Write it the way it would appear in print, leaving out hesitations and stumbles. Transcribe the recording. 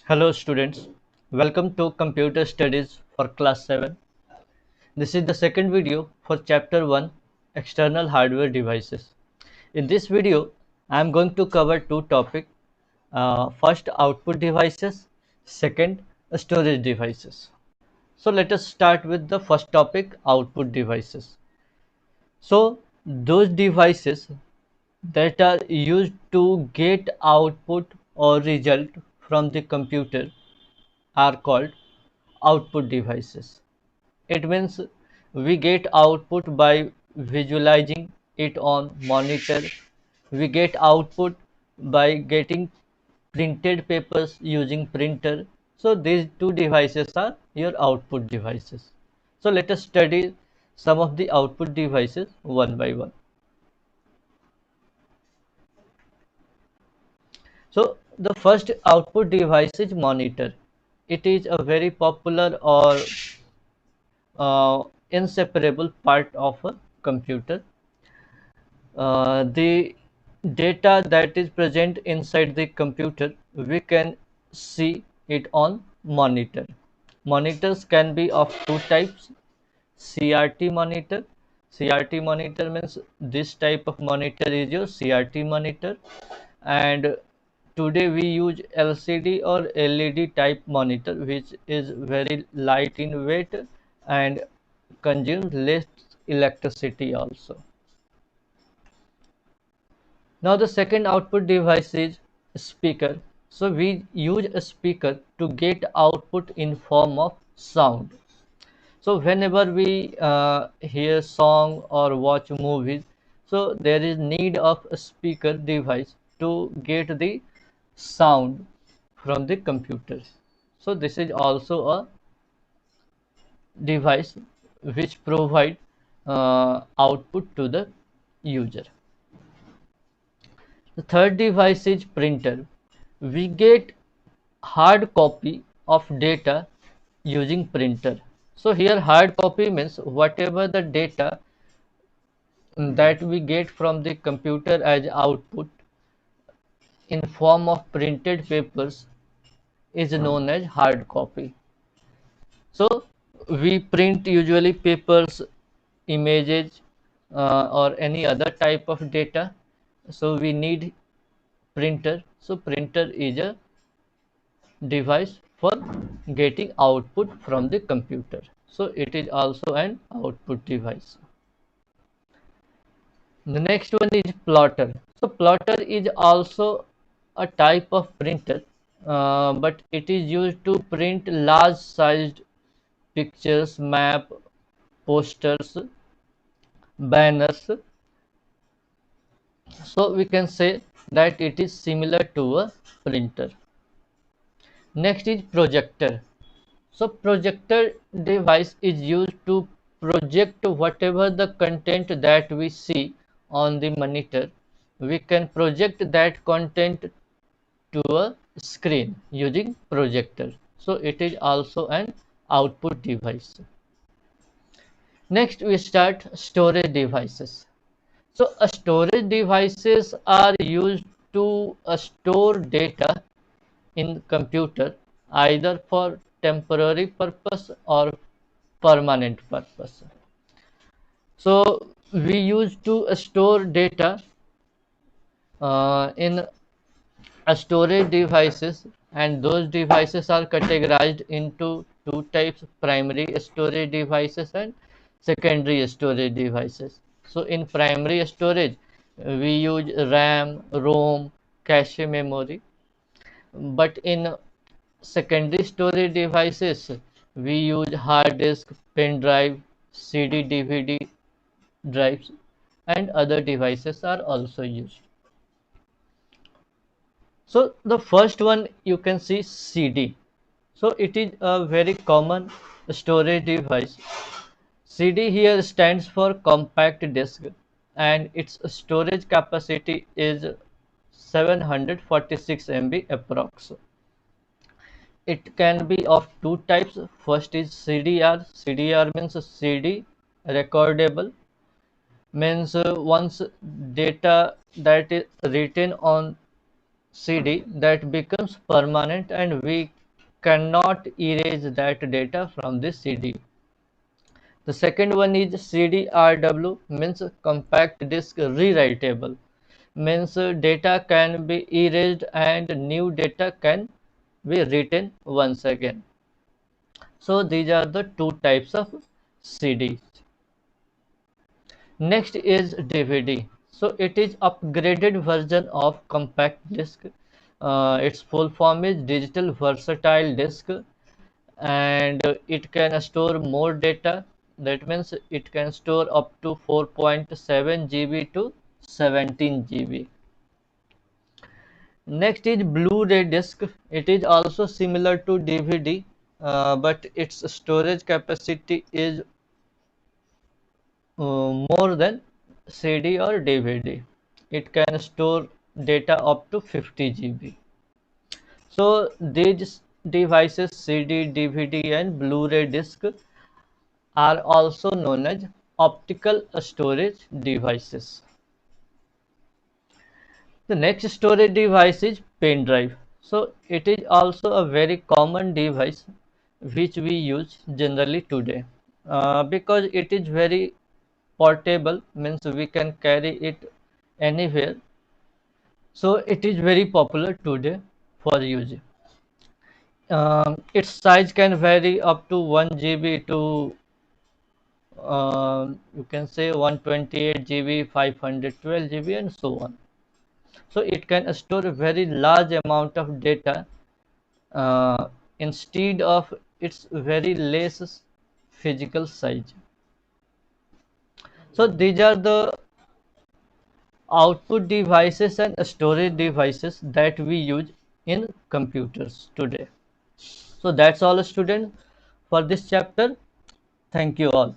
Hello students, welcome to Computer Studies for Class 7. This is the second video for Chapter 1 External Hardware Devices. In this video, I am going to cover two topics. First, output devices, second, storage devices. So let us start with the first topic, output devices. So those devices that are used to get output or result from the computer are called output devices. It means we get output by visualizing it on monitor. We get output by getting printed papers using printer. So these two devices are your output devices. So let us study some of the output devices one by one. So the first output device is monitor. It is a very popular or inseparable part of a computer. The data that is present inside the computer, we can see it on monitor. Monitors can be of two types. CRT monitor. CRT monitor means this type of monitor is your CRT monitor, and today we use LCD or LED type monitor, which is very light in weight and consumes less electricity also. Now the second output device is speaker. So we use a speaker to get output in form of sound. So whenever we hear song or watch movies, so there is need of a speaker device to get the sound from the computer. So this is also a device which provide output to the user. The third device is printer. We get hard copy of data using printer. So here hard copy means whatever the data that we get from the computer as output in form of printed papers is known as hard copy. So we print usually papers, images, or any other type of data. So we need printer. So printer is a device for getting output from the computer. So it is also an output device. The next one is plotter. So plotter is also a type of printer, but it is used to print large sized pictures, map, posters, banners. So we can say that it is similar to a printer. Next is projector. So projector device is used to project whatever the content that we see on the monitor. We can project that content to a screen using projector. So it is also an output device. Next we start storage devices. So storage devices are used to store data in computer either for temporary purpose or permanent purpose. So we use to store data in storage devices, and those devices are categorized into two types: primary storage devices and secondary storage devices. So in primary storage we use RAM, ROM, cache memory, but in secondary storage devices we use hard disk, pen drive, CD, DVD drives, and other devices are also used. So the first one you can see CD. So it is a very common storage device. CD here stands for compact disk, and its storage capacity is 746 MB approx. It can be of two types. First is CDR. CDR means CD recordable, means once data that is written on CD that becomes permanent and we cannot erase that data from the CD. The second one is CDRW, means compact disk rewritable, means data can be erased and new data can be written once again. So these are the two types of CDs. Next is DVD. So it is upgraded version of compact disc. Its full form is digital versatile disk, and it can store more data. That means it can store up to 4.7 GB to 17 GB. Next is Blu-ray disc. It is also similar to DVD, but its storage capacity is more than CD or DVD. It can store data up to 50 GB. So these devices, CD, DVD, and Blu-ray disc, are also known as optical storage devices. The next storage device is pen drive. So it is also a very common device which we use generally today, because it is very portable, means we can carry it anywhere. So it is very popular today for using. Its size can vary up to 1 GB to you can say 128 GB, 512 GB, and so on. So it can store a very large amount of data instead of its very less physical size. So these are the output devices and storage devices that we use in computers today. So that's all, students, for this chapter. Thank you all.